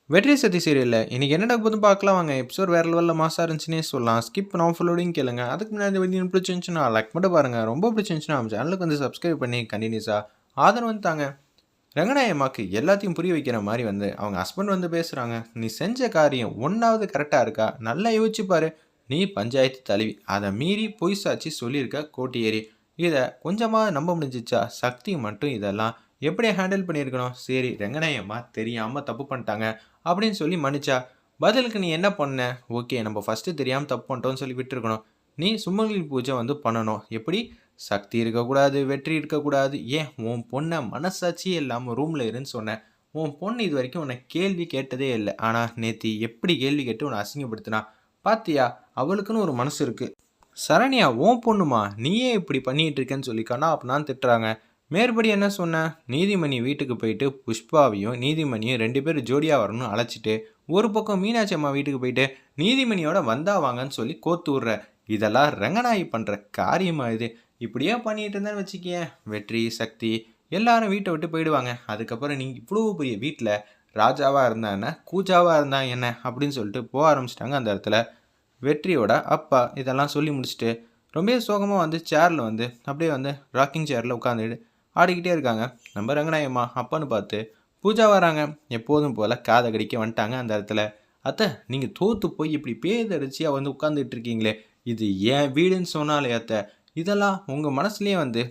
வெற்றி சதி சீரியல்ல இன்னைக்கு என்ன நடக்க போதுன்னு பார்க்கலாம் வாங்க. எபிசோட் வேற லெவல்ல மாசா இருந்துச்சுன்னே சொல்லலாம். ஸ்கிப் பண்ணாம ஃபுல்லோடையும் கேளுங்க. அதுக்கு முன்னாடி இந்த வீடியோ பிடிச்சிருந்துச்சுன்னா லைக் மட்டும் பாருங்க. ரொம்ப பிடிச்சிருந்துச்சுன்னா நம்ம சேனலுக்கு வந்து சப்ஸ்கிரைப் பண்ணி கண்டினியூஸா ஆதரவு வந்து தாங்க. ரங்கநாயம்மாக்கு எல்லாத்தையும் புரிய வைக்கிற மாதிரி வந்து அவங்க ஹஸ்பண்ட் வந்து பேசுறாங்க. நீ செஞ்ச காரியம் ஒன்னாவது கரெக்டா இருக்கா? நல்லா யோசிச்சு பாரு. நீ பஞ்சாயத்து தலைவி. அதை மீறி பொய் சாட்சி சொல்லியிருக்க கோட்டியேரி. இதை கொஞ்சமா நம்ப முடிஞ்சிச்சா? சக்தி மட்டும் இதெல்லாம் எப்படி ஹேண்டில் பண்ணியிருக்கணும்? சரி ரங்கநாயம்மா தெரியாம தப்பு பண்ணிட்டாங்க அப்படின்னு சொல்லி மன்னிச்சா. பதிலுக்கு நீ என்ன பண்ண? ஓகே நம்ம ஃபஸ்ட்டு தெரியாமல் தப்பு பண்ணிட்டோம்னு சொல்லி விட்டுருக்கணும். நீ சுமங்கலி பூஜை வந்து பண்ணணும். எப்படி? சக்தி இருக்கக்கூடாது, வெற்றி இருக்கக்கூடாது. ஏன் உன் பொண்ணை மனசாட்சியே இல்லாமல் ரூமில் இருன்னு சொன்னேன். உன் பொண்ணு இது வரைக்கும் உன்னை கேள்வி கேட்டதே இல்லை. ஆனால் நேத்தி எப்படி கேள்வி கேட்டு உன்னை அசிங்கப்படுத்தினா பாத்தியா? அவளுக்குன்னு ஒரு மனசு இருக்கு. சரண்யா உன் பொண்ணுமா? நீயே இப்படி பண்ணிட்டு இருக்கேன்னு சொல்லி கண்ணா அப்பனான்னு திட்டுறாங்க. மேற்படி என்ன சொன்ன? நீதிமணி வீட்டுக்கு போயிட்டு புஷ்பாவையும் நீதிமணியும் 2 பேரும் ஜோடியாக வரணும்னு அழைச்சிட்டு ஒரு பக்கம் மீனாட்சி அம்மா வீட்டுக்கு போயிட்டு நீதிமணியோட வந்தா வாங்கன்னு சொல்லி கோத்து விட்ற. இதெல்லாம் ரங்கநாயகி பண்ணுற காரியமா இது? இப்படியே பண்ணிட்டு இருந்தேன்னு வச்சுக்கேன், வெற்றி சக்தி எல்லாரும் வீட்டை விட்டு போயிடுவாங்க. அதுக்கப்புறம் நீங்கள் இவ்வளோ பெரிய வீட்டில் ராஜாவாக இருந்தா என்ன, கூஜாவாக இருந்தா என்ன அப்படின்னு சொல்லிட்டு போக ஆரம்பிச்சிட்டாங்க. அந்த இடத்துல வெற்றியோட அப்பா இதெல்லாம் சொல்லி முடிச்சுட்டு ரொம்பவே சோகமாக வந்து சேரில் வந்து அப்படியே வந்து ராக்கிங் சேரில் உட்காந்துட்டு ஆடிக்கிட்டே இருக்காங்க. நம்ம ரங்கநாயம்மா அப்பான்னு பார்த்து பூஜா வராங்க. எப்போதும் போல் காதை கடிக்க வந்துட்டாங்க. அந்த இடத்துல அத்தை நீங்கள் தோற்று போய் இப்படி பேதடிச்சியாக வந்து உட்காந்துட்டு இருக்கீங்களே, இது ஏன் வீடுன்னு சொன்னாலே அத்தை, இதெல்லாம் உங்கள் மனசுலேயே வந்து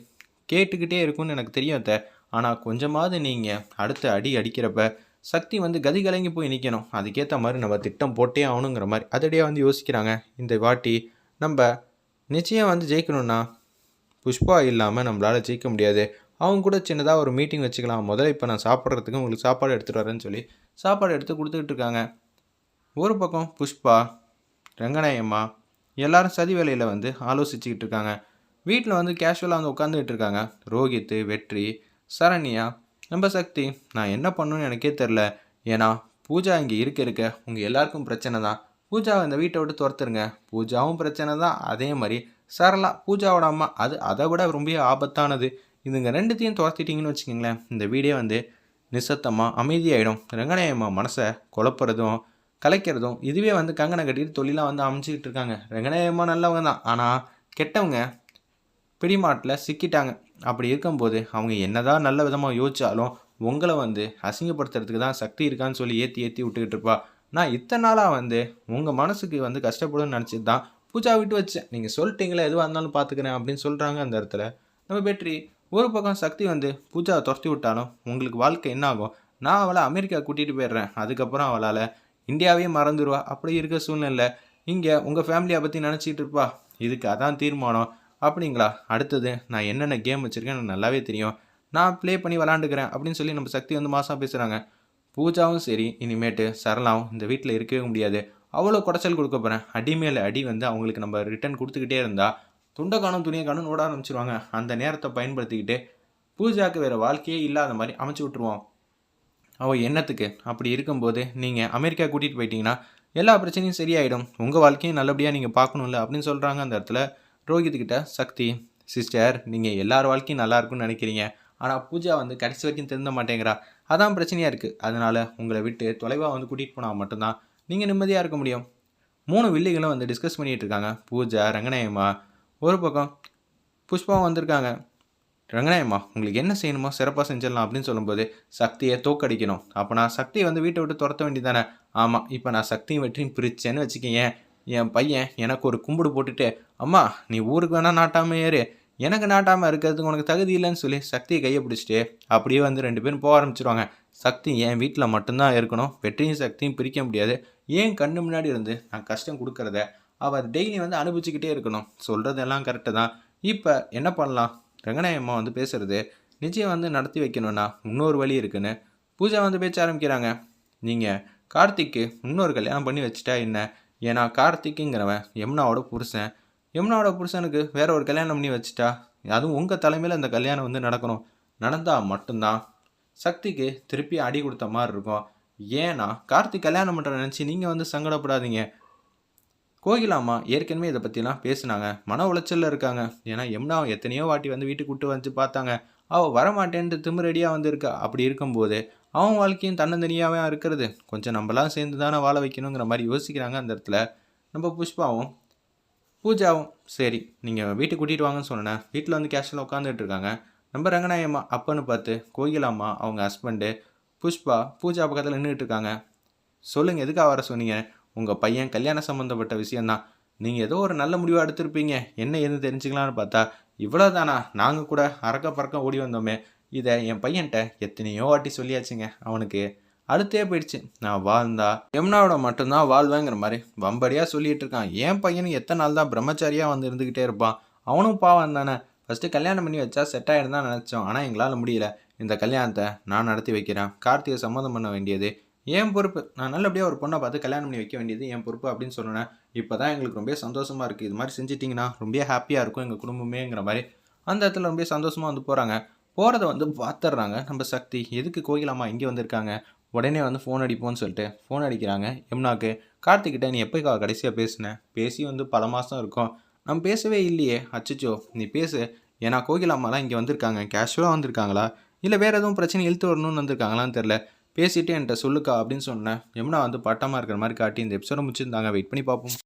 கேட்டுக்கிட்டே இருக்கும்னு எனக்கு தெரியும் அத்தை. ஆனால் கொஞ்சமாவது நீங்கள் அடுத்த அடி அடிக்கிறப்ப சக்தி வந்து கதி கலங்கி போய் நிற்கணும். அதுக்கேற்ற மாதிரி நம்ம திட்டம் போட்டே ஆகணுங்கிற மாதிரி அதடியாக வந்து யோசிக்கிறாங்க. இந்த வாட்டி நம்ம நிச்சயம் வந்து ஜெயிக்கணும்னா புஷ்பா இல்லாமல் நம்மளால் ஜெயிக்க முடியாது. அவங்க கூட சின்னதாக ஒரு மீட்டிங் வச்சுக்கலாம். முதல்ல இப்போ நான் சாப்பிட்றதுக்கு உங்களுக்கு சாப்பாடு எடுத்துகிட்டு வரேன்னு சொல்லி சாப்பாடு எடுத்து கொடுத்துக்கிட்டு இருக்காங்க. ஒரு பக்கம் புஷ்பா, ரங்கநாயம்மா எல்லாரும் சதி வேலையில் வந்து ஆலோசிச்சுக்கிட்டு இருக்காங்க. வீட்டில் வந்து கேஷுவலாக வந்து உட்காந்துக்கிட்டு இருக்காங்க. ரோஹித், வெற்றி, சரண்யா, நம்ம சக்தி. நான் என்ன பண்ணணும்னு எனக்கே தெரில. ஏன்னா பூஜா இங்கே இருக்க உங்கள் எல்லாருக்கும் பிரச்சனை தான். பூஜாவை இந்த வீட்டை விட்டு துரத்துருங்க. பூஜாவும் பிரச்சனை தான். அதே மாதிரி சரளா பூஜாவோட அம்மா, அது அதை விட ரொம்ப ஆபத்தானது. இதுங்க ரெண்டுத்தையும் துரத்திட்டிங்கன்னு வச்சுக்கிங்களேன், இந்த வீடே வந்து நிசத்தமாக அமைதியாகிடும். ரங்கநாயம்மா மனசை குழப்புறதும் கலைக்கிறதும் இதுவே வந்து கங்கனை கட்டிட்டு தொழிலாக வந்து அமைச்சிக்கிட்டு இருக்காங்க. ரங்கநாயம்மா நல்லவங்க தான், ஆனால் கெட்டவங்க பிடிமாட்டில் சிக்கிட்டாங்க. அப்படி இருக்கும்போது அவங்க என்னதான் நல்ல விதமாக யோசிச்சாலும் உங்களை வந்து அசிங்கப்படுத்துறதுக்கு தான் சக்தி இருக்கான்னு சொல்லி ஏற்றி ஏற்றி விட்டுக்கிட்டு இருப்பா. நான் இத்தனை நாளாக வந்து உங்கள் மனசுக்கு வந்து கஷ்டப்படும்னு நினச்சிட்டு தான் பூஜா விட்டு வச்சேன். நீங்கள் சொல்லிட்டீங்களே எதுவாக இருந்தாலும் பார்த்துக்கிறேன் அப்படின்னு சொல்கிறாங்க. அந்த இடத்துல நம்ம வெற்றி ஒரு பக்கம் சக்தி வந்து பூஜாவை துரத்தி விட்டாலும் உங்களுக்கு வாழ்க்கை என்ன ஆகும்? நான் அவளை அமெரிக்கா கூட்டிகிட்டு போயிடுறேன். அதுக்கப்புறம் அவளால் இந்தியாவே மறந்துடுவா. அப்படி இருக்க சூழ்நிலை இங்கே உங்கள் ஃபேமிலியை பற்றி நினச்சிட்டு இருப்பா. இதுக்கு அதான் தீர்மானம் அப்படிங்களா? அடுத்தது நான் என்னென்ன கேம் வச்சுருக்கேன் எனக்கு நல்லாவே தெரியும். நான் ப்ளே பண்ணி விளாண்டுக்கிறேன் அப்படின்னு சொல்லி நம்ம சக்தி வந்து மாசாக பேசுகிறாங்க. பூஜாவும் சரி இனிமேட்டு சரளாவும் இந்த வீட்டில் இருக்கவே முடியாது. அவ்வளோ குடைச்சல் கொடுக்க போகிறேன். அடி மேலே அடி வந்து அவங்களுக்கு நம்ம ரிட்டர்ன் கொடுத்துக்கிட்டே இருந்தால் துண்டை காணும் துணியை காணும் ஓட ஆரம்பிச்சிருவாங்க. அந்த நேரத்தை பயன்படுத்திக்கிட்டு பூஜாவுக்கு வேறு வாழ்க்கையே இல்லாத மாதிரி அமைச்சு விட்ருவோம். அவள் எண்ணத்துக்கு அப்படி இருக்கும்போது நீங்கள் அமெரிக்கா கூட்டிகிட்டு போயிட்டீங்கன்னா எல்லா பிரச்சனையும் சரியாயிடும். உங்கள் வாழ்க்கையும் நல்லபடியாக நீங்கள் பார்க்கணும்ல அப்படின்னு சொல்கிறாங்க. அந்த இடத்துல ரோஹித்கிட்ட சக்தி, சிஸ்டர் நீங்கள் எல்லார் வாழ்க்கையும் நல்லா இருக்குன்னு நினைக்கிறீங்க. ஆனால் பூஜா வந்து கடைசி வரைக்கும் திருந்த மாட்டேங்கிறா. அதான் பிரச்சனையாக இருக்குது. அதனால் உங்களை விட்டு தொலைவாக வந்து கூட்டிகிட்டு போனால் மட்டும்தான் நீங்கள் நிம்மதியாக இருக்க முடியும். 3 வில்லிகளும் வந்து டிஸ்கஸ் பண்ணிகிட்டு இருக்காங்க. பூஜா, ரங்கநாயம்மா ஒரு பக்கம், புஷ்பாவும் வந்திருக்காங்க. ரங்கநாயம்மா உங்களுக்கு என்ன செய்யணுமோ சிறப்பாக செஞ்சிடலாம் அப்படின்னு சொல்லும்போது சக்தியை தோக்கடிக்கணும். அப்போ நான் சக்தியை வந்து வீட்டை விட்டு துரத்த வேண்டியதானே? ஆமாம், இப்போ நான் சக்தியும் வெற்றியும் பிரித்தேன்னு வச்சுக்கேன். என் பையன் எனக்கு ஒரு கும்பிடு போட்டுட்டு, அம்மா நீ ஊருக்கு வேணால் நாட்டாமல் ஏறு, எனக்கு நாட்டாமல் இருக்கிறதுக்கு உனக்கு தகுதி இல்லைன்னு சொல்லி சக்தியை கையை பிடிச்சிட்டு அப்படியே வந்து 2 பேரும் போக ஆரம்பிச்சிருவாங்க. சக்தி என் வீட்டில் மட்டும்தான் இருக்கணும். வெற்றியும் சக்தியும் பிரிக்க முடியாது. ஏன் கண்ணு முன்னாடி இருந்து நான் கஷ்டம் கொடுக்குறத அவள் டெய்லி வந்து அனுபவிச்சுக்கிட்டே இருக்கணும். சொல்கிறதெல்லாம் கரெக்டு தான். இப்போ என்ன பண்ணலாம்? ரங்கநாயம்மா வந்து பேசுகிறது நிச்சயம் வந்து நடத்தி வைக்கணும்னா இன்னொரு வழி இருக்குன்னு பூஜா வந்து பேச ஆரம்பிக்கிறாங்க. நீங்கள் கார்த்திக்கு இன்னொரு கல்யாணம் பண்ணி வச்சுட்டா என்ன? ஏன்னா கார்த்திக்குங்கிறவன் யமுனாவோட புருஷன். யமுனாவோட புருஷனுக்கு வேற ஒரு கல்யாணம் பண்ணி வச்சுட்டா அதுவும் உங்கள் தலைமையில் அந்த கல்யாணம் வந்து நடக்கணும். நடந்தால் மட்டும்தான் சக்திக்கு திருப்பி அடி கொடுத்த மாதிரி இருக்கும். ஏன்னா கார்த்திக் கல்யாணம் பண்ணுற நினச்சி நீங்கள் வந்து சங்கடப்படாதீங்க. கோகிலாம்மா ஏற்கனவே இதை பற்றிலாம் பேசினாங்க. மன உளைச்சலில் இருக்காங்க. ஏன்னா யமுனாவை எத்தனையோ வாட்டி வந்து வீட்டுக்கு கூட்டு வந்து பார்த்தாங்க. அவள் வரமாட்டேன்ட்டு திமிரடியாக வந்து இருக்கா. அப்படி இருக்கும்போது அவன் வாழ்க்கையும் தன்னந்தனியாவே இருக்கிறது. கொஞ்சம் நம்மலாம் சேர்ந்து தானே வாழ வைக்கணுங்கிற மாதிரி யோசிக்கிறாங்க அந்த இடத்துல. நம்ம புஷ்பாவும் பூஜாவும் சரி நீங்கள் வீட்டுக்கு கூட்டிகிட்டு வாங்கன்னு சொன்னேன். வீட்டில் வந்து கேஷுவலாக உட்காந்துட்டு இருக்காங்க. நம்ம ரங்கநாயம்மா அப்பன்னு பார்த்து கோகிலாம்மா அவங்க ஹஸ்பண்டு புஷ்பா பூஜா பக்கத்தில் நின்றுட்டு இருக்காங்க. சொல்லுங்கள் எதுக்காக வர சொன்னீங்க? உங்கள் பையன் கல்யாணம் சம்மந்தப்பட்ட விஷயந்தான். நீங்கள் ஏதோ ஒரு நல்ல முடிவாக எடுத்திருப்பீங்க. என்ன ஏதுன்னு தெரிஞ்சுக்கலான்னு பார்த்தா இவ்வளோ தானா? நாங்கள் கூட அறக்க பறக்க ஓடி வந்தோமே. இதை என் பையன்கிட்ட எத்தனையோ வாட்டி சொல்லியாச்சுங்க. அவனுக்கு அடுத்தே போயிடுச்சு. நான் வாழ்ந்தா யமுனாவோட மட்டும்தான் வாழ்வேங்கிற மாதிரி வம்படியாக சொல்லிட்டு இருக்கான். என் பையனும் எத்தனை நாள் தான் பிரம்மச்சாரியாக வந்து இருந்துக்கிட்டே இருப்பான்? அவனும் பாவம் தானே. ஃபஸ்ட்டு கல்யாணம் பண்ணி வச்சா செட் ஆகிடும் தான் நினச்சோம். ஆனால் எங்களால் முடியல. இந்த கல்யாணத்தை நான் நடத்தி வைக்கிறேன். கார்த்திகை சம்மதம் பண்ண வேண்டியது என் பொறுப்பு. நான் நல்லபடியாக ஒரு பொண்ணை பார்த்து கல்யாணம் பண்ணி வைக்க வேண்டியது என் பொறுப்பு அப்படின்னு சொன்னேன். இப்போ தான் எங்களுக்கு ரொம்ப சந்தோஷமாக இருக்குது. இது மாதிரி செஞ்சிட்டிங்கன்னா ரொம்ப ஹாப்பியாக இருக்கும் எங்கள் குடும்பமேங்கிற மாதிரி அந்த இடத்துல ரொம்ப சந்தோஷமாக வந்து போகிறாங்க. போகிறத வந்து பார்த்துட்றாங்க நம்ம சக்தி. எதுக்கு கோகிலாம்மா இங்கே வந்திருக்காங்க? உடனே வந்து ஃபோன் அடிப்போன்னு சொல்லிட்டு ஃபோன் அடிக்கிறாங்க யமுனாக்கு. கார்த்திக்கிட்ட நீ எப்போ கடைசியாக பேசினேன்? பேசி வந்து பல மாதம் இருக்கும். நம்ம பேசவே இல்லையே. அச்சச்சோ நீ பேசு. ஏன்னா கோகிலாம்மாலாம் இங்கே வந்திருக்காங்க. கேஷுவலாக வந்திருக்காங்களா இல்லை வேறு எதுவும் பிரச்சனை இழுத்து வரணும்னு வந்திருக்காங்களான்னு தெரில. பேசிவிட்டு என்கிட்ட சொல்லுக்கா அப்படின்னு சொன்னேன். யமுனா வந்து பட்டமாக இருக்கிற மாதிரி காட்டி இந்த எபிசோட முடிச்சிருந்தாங்க. வெயிட் பண்ணி பார்ப்போம்.